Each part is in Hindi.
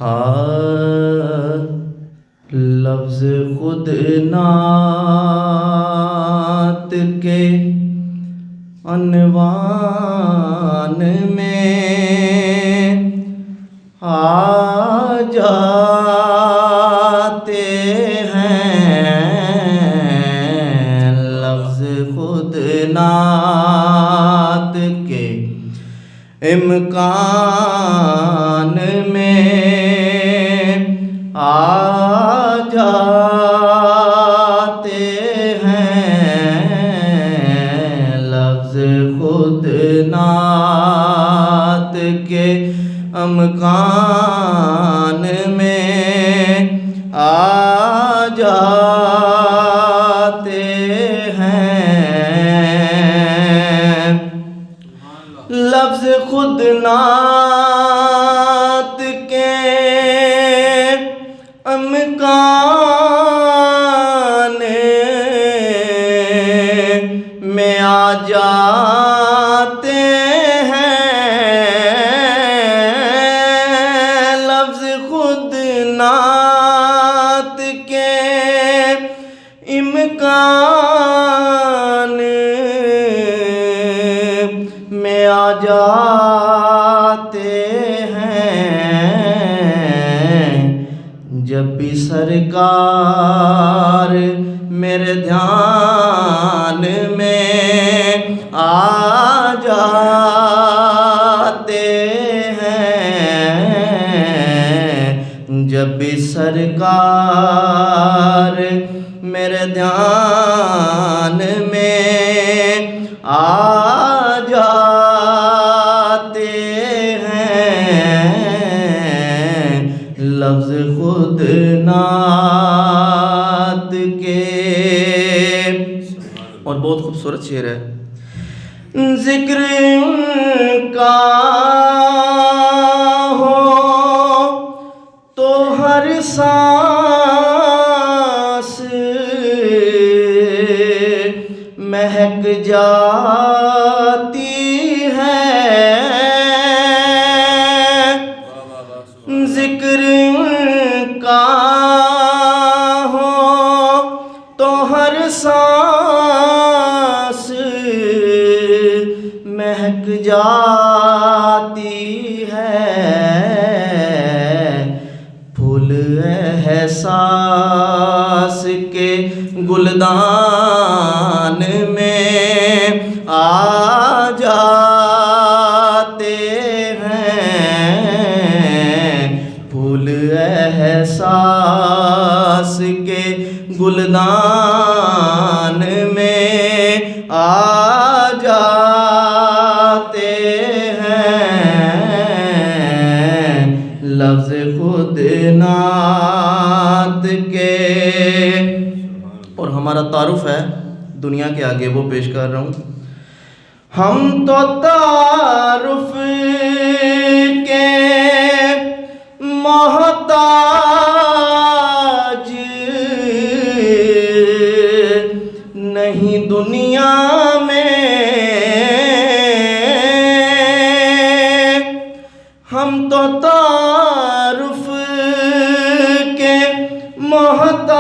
हाँ लफ्ज़ खुद नात के अनवान में आ जाते हैं। लफ्ज़ खुद नात के इम्कान में आ जाते हैं। लफ्ज़ खुद नात के इम्कान में आ जाते हैं। लफ्ज़ खुद नात के इम्कान में आ जाते हैं। लफ्ज़ खुद नात के इम्कान में आ जाते हैं। जब भी सरकार मेरे ध्यान में आ जाते हैं। जब भी सरकार मेरे ध्यान में आ जाते हैं। लफ्ज़ खुद नात के। और बहुत खूबसूरत शेर है। जिक्र उनका हो तो हर सांस महक जाती है। जिक्र उनका हो तो हर सांस महक जाती है। फूल एहसास के गुलदान में आ जाते हैं। फूल एहसास के गुलदान में आ जाते हैं। लफ्ज़ खुद नात के। और हमारा तारुफ है दुनिया के आगे, वो पेश कर रहा हूँ। हम तो तारुफ के मोहताज नहीं दुनिया में। हम तो तारुफ के मोहताज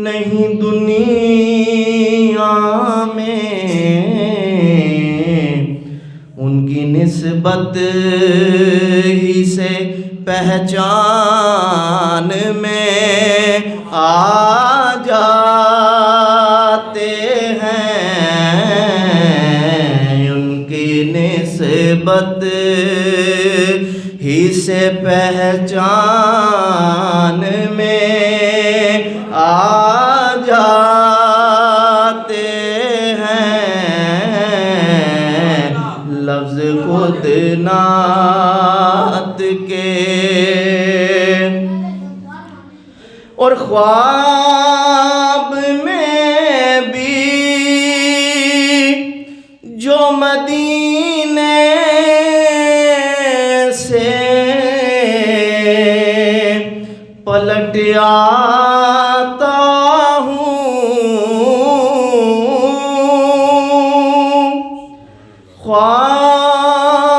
नहीं दुनिया में। उनकी निस्बत ही से पहचान में आ जाते हैं। उनकी निस्बत ही से पहचान में आ जाते हैं। लफ्ज़ खुद नात के। और ख्वाब में भी जो मदीने से पलट आता हूँ। ख्वाब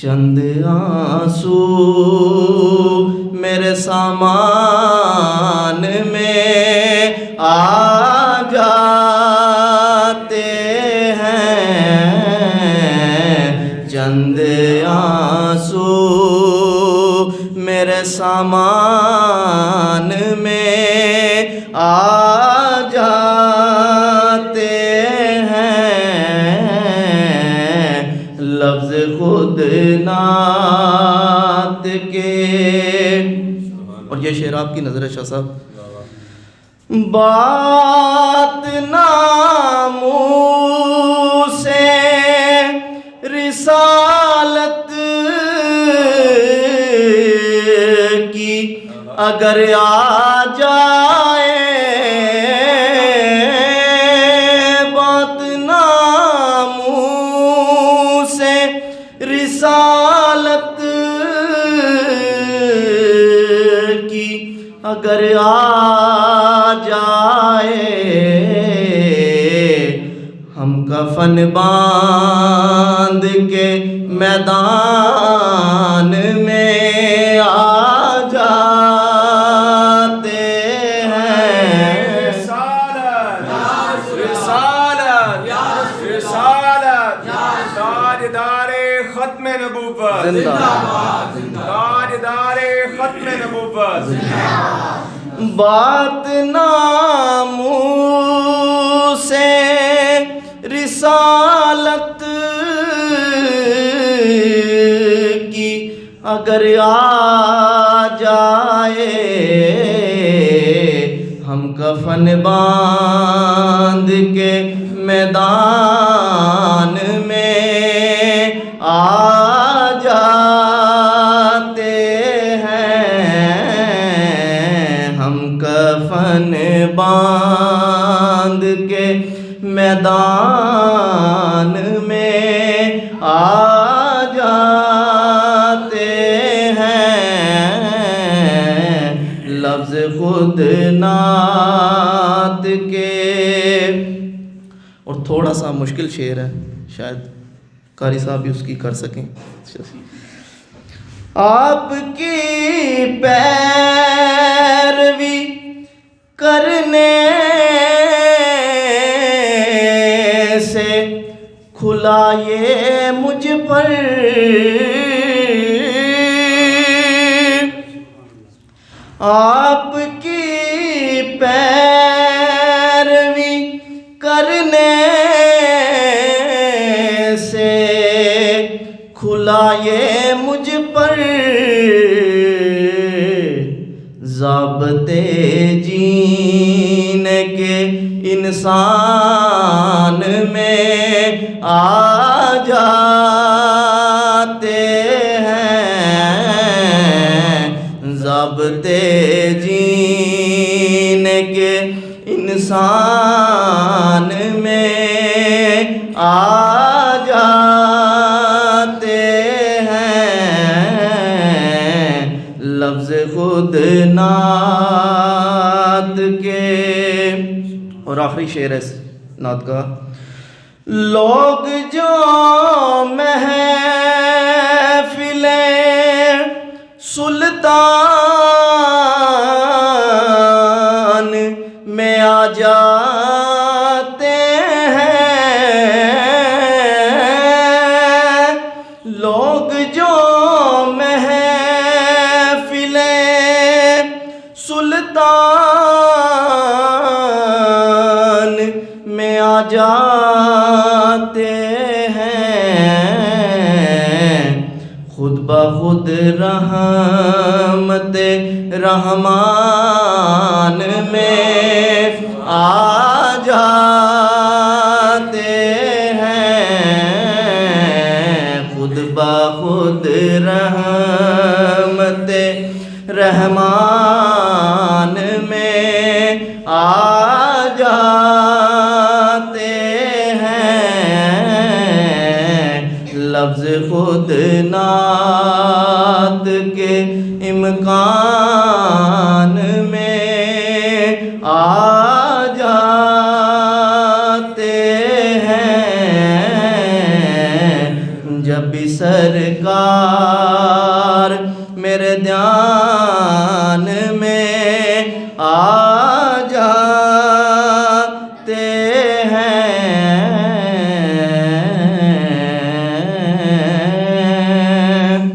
चंद आंसू मेरे सामान में आ जाते हैं, चंद आंसू मेरे सामान में आ जाते हैं, लफ्ज़ खुद नात के। और ये शेर आपकी नज़र है शाह साहब। बात नामूं से रिसालत की अगर आ जाए, बात नामूं से रिसालत की अगर आ जाए, हम कफन बांध के मैदान में आ जाते हैं। ताजदारे खत्म नबूवत जिंदाबाद, ताजदारे खत्म नबूवत। बात नामूं से रिसालत की अगर आ जाए, हम कफन बांध के मैदान में आ जाते हैं, हम कफन बांध के मैदान में आ जाते हैं, लफ्ज़ खुद नात के। और थोड़ा सा मुश्किल शेर है, शायद कारी साहब भी उसकी कर सकें। आपकी पैरवी करने से खुला ये मुझ पर, आपकी पैरवी करने से खुला ये मुझ पर, ज़ाब्ते जीने के इंसान में आ जाते हैं, ज़ाब्ते जीने के इंसान में आ जाते हैं, लफ्ज़ खुद नात के। और आखिरी शेर है इस नात का। लोग जो महफ़िले सुल्तान में आ जाते हैं, लोग जो महफ़िले सुल्तान में आ जाते हैं, खुद ब खुद रहमते रहमान में आ जाते हैं, खुद ब खुद रहमते रहमान में आ जाते हैं, लफ्ज़ खुद नात के इम्कान में आ जाते हैं, जब नबी सरकार मेरे ध्यान में